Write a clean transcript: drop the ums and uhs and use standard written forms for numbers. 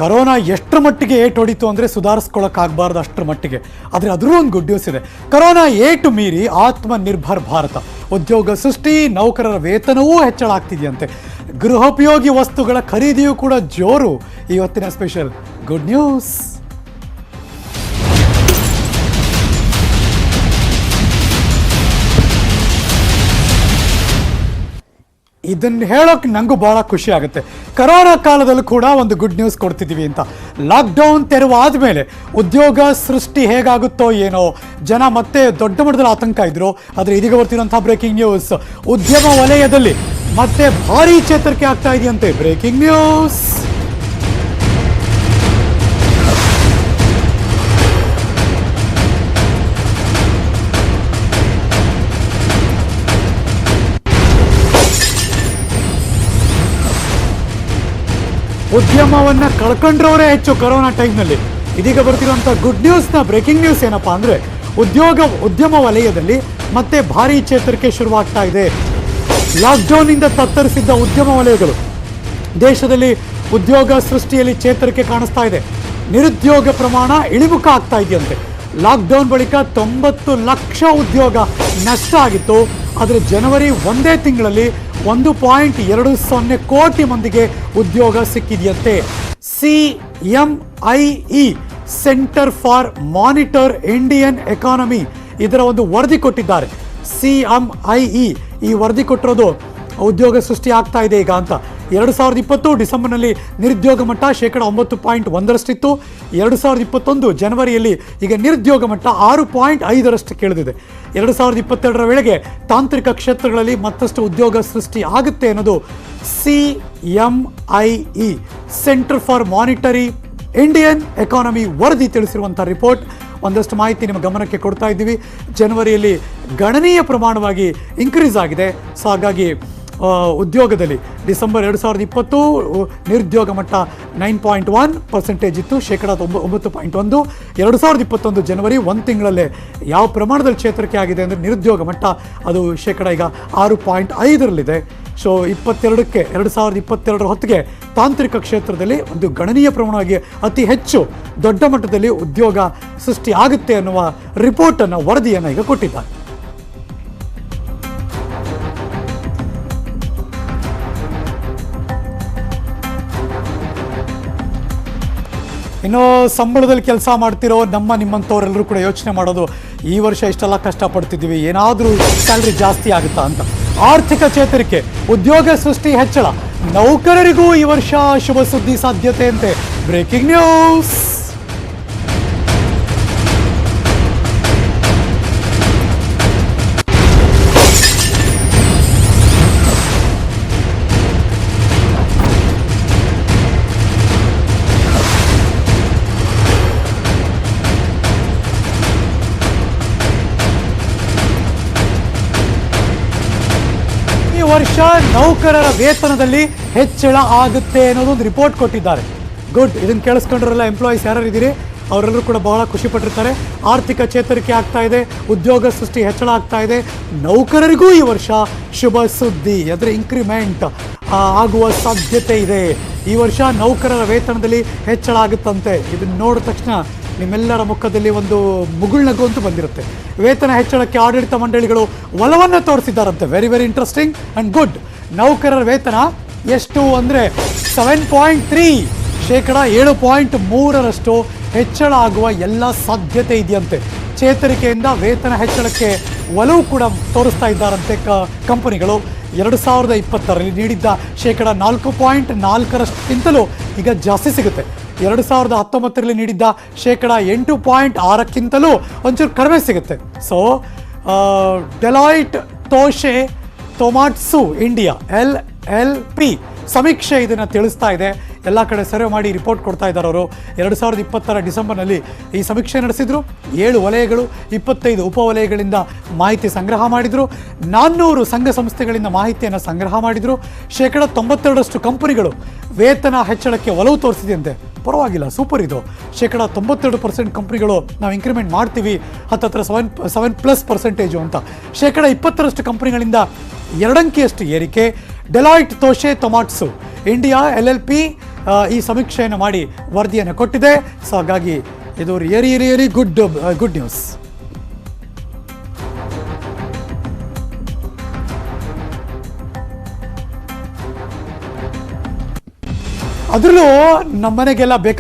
Corona ಎಷ್ಟರ ಮಟ್ಟಿಗೆ ಏಟು ಹೊಡಿತು ಅಂದರೆ ಸುಧಾರಿಸ್ಕೊಳ್ಳೋಕ್ಕಾಗಬಾರ್ದು ಅಷ್ಟರ ಮಟ್ಟಿಗೆ. ಆದರೆ ಅದರೂ ಒಂದು ಗುಡ್ ನ್ಯೂಸ್ ಇದೆ. ಕರೋನಾ ಏಟು ಮೀರಿ ಆತ್ಮನಿರ್ಭರ್ ಭಾರತ ಉದ್ಯೋಗ ಸೃಷ್ಟಿ, ನೌಕರರ ವೇತನವೂ ಹೆಚ್ಚಳ ಆಗ್ತಿದೆಯಂತೆ. ಗೃಹೋಪಯೋಗಿ ವಸ್ತುಗಳ ಖರೀದಿಯೂ ಕೂಡ ಜೋರು. ಇವತ್ತಿನ ಸ್ಪೆಷಲ್ ಗುಡ್ ನ್ಯೂಸ್. ಇದನ್ನು ಹೇಳೋಕೆ ನನಗೂ ಭಾಳ ಖುಷಿ ಆಗುತ್ತೆ. ಕರೋನಾ ಕಾಲದಲ್ಲೂ ಕೂಡ ಒಂದು ಗುಡ್ ನ್ಯೂಸ್ ಕೊಡ್ತಿದ್ದೀವಿ ಅಂತ. ಲಾಕ್ಡೌನ್ ತೆರವಾದ ಮೇಲೆ ಉದ್ಯೋಗ ಸೃಷ್ಟಿ ಹೇಗಾಗುತ್ತೋ ಏನೋ, ಜನ ಮತ್ತೆ ದೊಡ್ಡ ಮಟ್ಟದಲ್ಲಿ ಆತಂಕ ಇದ್ರು. ಆದರೆ ಇದೀಗ ಬರ್ತಿರೋಂಥ ಬ್ರೇಕಿಂಗ್ ನ್ಯೂಸ್, ಉದ್ಯಮ ವಲಯದಲ್ಲಿ ಮತ್ತೆ ಭಾರೀ ಚೇತರಿಕೆ ಆಗ್ತಾ ಇದೆಯಂತೆ. Breaking news. ಉದ್ಯಮವನ್ನು ಕಳ್ಕೊಂಡ್ರವರೇ ಹೆಚ್ಚು ಕರೋನಾ ಟೈಮ್ನಲ್ಲಿ. ಇದೀಗ ಬರ್ತಿರುವಂಥ ಗುಡ್ ನ್ಯೂಸ್ನ ಬ್ರೇಕಿಂಗ್ ನ್ಯೂಸ್ ಏನಪ್ಪ ಅಂದರೆ, ಉದ್ಯಮ ವಲಯದಲ್ಲಿ ಮತ್ತೆ ಭಾರೀ ಚೇತರಿಕೆ ಶುರುವಾಗ್ತಾ ಇದೆ. ಲಾಕ್ಡೌನ್ನಿಂದ ತತ್ತರಿಸಿದ್ದ ಉದ್ಯಮ ವಲಯಗಳು ದೇಶದಲ್ಲಿ ಉದ್ಯೋಗ ಸೃಷ್ಟಿಯಲ್ಲಿ ಚೇತರಿಕೆ ಕಾಣಿಸ್ತಾ ಇದೆ. ನಿರುದ್ಯೋಗ ಪ್ರಮಾಣ ಇಳಿಮುಖ ಆಗ್ತಾ ಇದೆಯಂತೆ. ಲಾಕ್ಡೌನ್ ಬಳಿಕ 90 ಲಕ್ಷ ಉದ್ಯೋಗ ನಷ್ಟ ಆಗಿತ್ತು. ಆದರೆ ಜನವರಿ ಒಂದೇ ತಿಂಗಳಲ್ಲಿ 1.20 ಕೋಟಿ ಮಂದಿಗೆ ಉದ್ಯೋಗ ಸಿಕ್ಕಿದೆಯಂತೆ. CMIE centre for monitor Indian economy ಇದರ ಒಂದು ವರದಿ ಕೊಟ್ಟಿದ್ದಾರೆ. CMIE ಈ ವರದಿ ಕೊಟ್ಟಿರೋದು ಉದ್ಯೋಗ ಸೃಷ್ಟಿ ಆಗ್ತಾ ಇದೆ ಈಗ ಅಂತ. 2020 ಡಿಸೆಂಬರ್ನಲ್ಲಿ ನಿರುದ್ಯೋಗ ಮಟ್ಟ 9.1%ಇತ್ತು. 2021 ಜನವರಿಯಲ್ಲಿ ಈಗ ನಿರುದ್ಯೋಗ ಮಟ್ಟ 6.5% ಇಳಿದಿದೆ. 2022 ವೇಳೆಗೆ ತಾಂತ್ರಿಕ ಕ್ಷೇತ್ರಗಳಲ್ಲಿ ಮತ್ತಷ್ಟು ಉದ್ಯೋಗ ಸೃಷ್ಟಿ ಆಗುತ್ತೆ ಅನ್ನೋದು CMIE centre for monetary Indian economy ವರದಿ ತಿಳಿಸಿರುವಂಥ ರಿಪೋರ್ಟ್. ಒಂದಷ್ಟು ಮಾಹಿತಿ ನಿಮ್ಮ ಗಮನಕ್ಕೆ ಕೊಡ್ತಾ ಇದ್ದೀವಿ. ಜನವರಿಯಲ್ಲಿ ಗಣನೀಯ ಪ್ರಮಾಣವಾಗಿ ಇನ್ಕ್ರೀಸ್ ಆಗಿದೆ. ಸೊ ಹಾಗಾಗಿ ಉದ್ಯೋಗದಲ್ಲಿ ಡಿಸೆಂಬರ್ 2020 ನಿರುದ್ಯೋಗ ಮಟ್ಟ 9.1% ಇತ್ತು, 9.1%. 2021 ಜನವರಿ ಒಂದು ತಿಂಗಳಲ್ಲೇ ಯಾವ ಪ್ರಮಾಣದಲ್ಲಿ ಚೇತರಿಕೆ ಆಗಿದೆ ಅಂದರೆ ನಿರುದ್ಯೋಗ ಮಟ್ಟ ಅದು ಈಗ 6.5%. ಸೊ 2022 ಹೊತ್ತಿಗೆ ತಾಂತ್ರಿಕ ಕ್ಷೇತ್ರದಲ್ಲಿ ಒಂದು ಗಣನೀಯ ಪ್ರಮಾಣವಾಗಿ ಅತಿ ಹೆಚ್ಚು ದೊಡ್ಡ ಮಟ್ಟದಲ್ಲಿ ಉದ್ಯೋಗ ಸೃಷ್ಟಿ ಆಗುತ್ತೆ ಅನ್ನುವ ರಿಪೋರ್ಟನ್ನು, ವರದಿಯನ್ನು ಈಗ ಕೊಟ್ಟಿದ್ದಾರೆ. ಇನ್ನು ಸಂಬಳದಲ್ಲಿ ಕೆಲಸ ಮಾಡ್ತಿರೋ ನಿಮ್ಮಂಥವರೆಲ್ಲರೂ ಕೂಡ ಯೋಚನೆ ಮಾಡೋದು, ಈ ವರ್ಷ ಇಷ್ಟೆಲ್ಲ ಕಷ್ಟಪಡ್ತಿದ್ದೀವಿ, ಏನಾದರೂ ಸ್ಯಾಲ್ರಿ ಜಾಸ್ತಿ ಆಗುತ್ತಾ ಅಂತ. ಆರ್ಥಿಕ ಚೇತರಿಕೆ, ಉದ್ಯೋಗ ಸೃಷ್ಟಿ ಹೆಚ್ಚಳ, ನೌಕರರಿಗೂ ಈ ವರ್ಷ ಶುಭ ಸುದ್ದಿ ಸಾಧ್ಯತೆ ಅಂತೆ. Breaking news. ವರ್ಷ ನೌಕರರ ವೇತನದಲ್ಲಿ ಹೆಚ್ಚಳ ಆಗುತ್ತೆ ಅನ್ನೋದೊಂದು ರಿಪೋರ್ಟ್ ಕೊಟ್ಟಿದ್ದಾರೆ. ಗುಡ್. ಇದನ್ನು ಕೇಳಿಸ್ಕೊಂಡ್ರೆಲ್ಲ ಎಂಪ್ಲಾಯೀಸ್ ಯಾರಿದ್ದೀರಿ ಅವರೆಲ್ಲರೂ ಕೂಡ ಬಹಳ ಖುಷಿ ಪಟ್ಟಿರ್ತಾರೆ. ಆರ್ಥಿಕ ಚೇತರಿಕೆ ಆಗ್ತಾ ಇದೆ, ಉದ್ಯೋಗ ಸೃಷ್ಟಿ ಹೆಚ್ಚಳ ಆಗ್ತಾ ಇದೆ, ನೌಕರರಿಗೂ ಈ ವರ್ಷ ಶುಭ ಸುದ್ದಿ, ಅದರ ಇಂಕ್ರಿಮೆಂಟ್ ಆಗುವ ಸಾಧ್ಯತೆ ಇದೆ. ಈ ವರ್ಷ ನೌಕರರ ವೇತನದಲ್ಲಿ ಹೆಚ್ಚಳ ಆಗುತ್ತಂತೆ. ಇದನ್ನು ನೋಡಿದ ತಕ್ಷಣ ನಿಮ್ಮೆಲ್ಲರ ಮುಖದಲ್ಲಿ ಒಂದು ಮುಗುಳ್ನಗು ಅಂತೂ ಬಂದಿರುತ್ತೆ. ವೇತನ ಹೆಚ್ಚಳಕ್ಕೆ ಆಡಳಿತ ಮಂಡಳಿಗಳು ಒಲವನ್ನು ತೋರಿಸಿದ್ದಾರಂತೆ. Very interesting and good. ನೌಕರರ ವೇತನ ಎಷ್ಟು ಅಂದರೆ 7.3%, 7.3% ಹೆಚ್ಚಳ ಆಗುವ ಎಲ್ಲ ಸಾಧ್ಯತೆ ಇದೆಯಂತೆ. ಚೇತರಿಕೆಯಿಂದ ವೇತನ ಹೆಚ್ಚಳಕ್ಕೆ ಒಲವು ಕೂಡ ತೋರಿಸ್ತಾ ಇದ್ದಾರಂತೆ ಕಂಪನಿಗಳು. 2020ರಲ್ಲಿ ನೀಡಿದ್ದ 4.4%ಗಿಂತಲೂ ಈಗ ಜಾಸ್ತಿ ಸಿಗುತ್ತೆ. 2019ರಲ್ಲಿ ನೀಡಿದ್ದ 8.6%ಗಿಂತಲೂ ಒಂಚೂರು ಕಡಿಮೆ ಸಿಗುತ್ತೆ. ಸೊ ಡೆಲಾಯ್ಟ್ ತೋಶೆ ತೊಮಾಟ್ಸು ಇಂಡಿಯಾ LLP ಸಮೀಕ್ಷೆ ಇದನ್ನು ತಿಳಿಸ್ತಾ ಇದೆ. ಎಲ್ಲ ಕಡೆ ಸರ್ವೆ ಮಾಡಿ ರಿಪೋರ್ಟ್ ಕೊಡ್ತಾ ಇದ್ದಾರೆ ಅವರು. 2020 ಡಿಸೆಂಬರ್ನಲ್ಲಿ ಈ ಸಮೀಕ್ಷೆ ನಡೆಸಿದರು. 7 ವಲಯಗಳು, 25 ಉಪವಲಯಗಳಿಂದ ಮಾಹಿತಿ ಸಂಗ್ರಹ ಮಾಡಿದರು. 400 ಸಂಘ ಸಂಸ್ಥೆಗಳಿಂದ ಮಾಹಿತಿಯನ್ನು ಸಂಗ್ರಹ ಮಾಡಿದರು. 92% ಕಂಪನಿಗಳು ವೇತನ ಹೆಚ್ಚಳಕ್ಕೆ ಒಲವು ತೋರಿಸಿದೆಯಂತೆ. ಪರವಾಗಿಲ್ಲ, ಸೂಪರ್ ಇದು. 92% ಕಂಪ್ನಿಗಳು ನಾವು ಇಂಕ್ರಿಮೆಂಟ್ ಮಾಡ್ತೀವಿ, ಹತ್ತತ್ರ 7+% ಅಂತ. 20% ಕಂಪ್ನಿಗಳಿಂದ 2 ಅಂಕಿಯಷ್ಟು ಏರಿಕೆ. ಡೆಲಾಯ್ಟ್ ತೋಶೆ ತೊಮಾಟ್ಸು ಇಂಡಿಯಾ LLP ಈ ಸಮೀಕ್ಷೆಯನ್ನು ಮಾಡಿ ವರದಿಯನ್ನು ಕೊಟ್ಟಿದೆ. ಸೊ ಹಾಗಾಗಿ ಇದು ರಿಯಲಿ ಗುಡ್ ನ್ಯೂಸ್. ಅದರಲ್ಲೂ ನಮ್ಮನೆಗೆಲ್ಲ ಬೇಕು